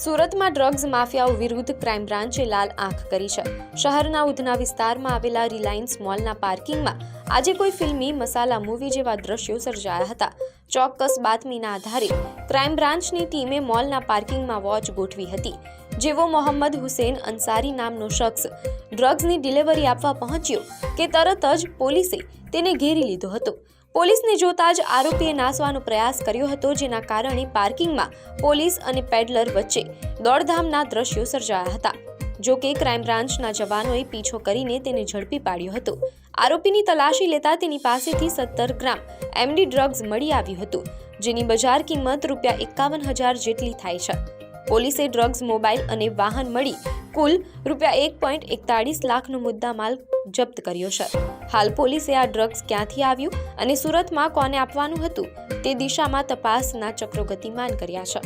સુરતમાં ડ્રગ્સ માફિયાઓ વિરુદ્ધ ક્રાઇમ બ્રાન્ચે લાલ આંખ કરી છે। શહેરના ઉધના વિસ્તારમાં આવેલા રિલાયન્સ મોલના પાર્કિંગમાં આજે કોઈ ફિલ્મી મસાલા મૂવી જેવા દ્રશ્યો સર્જાયા હતા। ચોક્કસ બાતમીના આધારે ક્રાઇમ બ્રાન્ચની ટીમે મોલના પાર્કિંગમાં વોચ ગોઠવી હતી। જેવો મોહમ્મદ હુસૈન અંસારી નામનો શખ્સ ડ્રગ્સની ડિલિવરી આપવા પહોંચ્યો કે તરત જ પોલીસે તેને ઘેરી લીધો હતો। પોલીસને જોતા જ આરોપીએ નાસવાનો પ્રયાસ કર્યો હતો, જેના કારણે પાર્કિંગમાં પોલીસ અને પેડલર વચ્ચે દોડધામના દ્રશ્યો સર્જાયા હતા। જો કે ક્રાઇમ બ્રાન્ચના જવાનોએ પીછો કરીને તેને ઝડપી પાડ્યો હતો। આરોપીની તલાશી લેતા તેની પાસેથી 17 ગ્રામ એમડી ડ્રગ્સ મળી આવ્યું હતું, જેની બજાર કિંમત ₹51,000 જેટલી થાય છે। પોલીસે ડ્રગ્સ, મોબાઈલ અને વાહન મળી કુલ ₹1.41 લાખનો મુદ્દામાલ જપ્ત કર્યો છે। હાલ પોલીસે આ ડ્રગ્સ ક્યાંથી આવ્યું અને સુરતમાં કોને આપવાનું હતું તે દિશામાં તપાસના ચક્રો ગતિમાન કર્યા છે।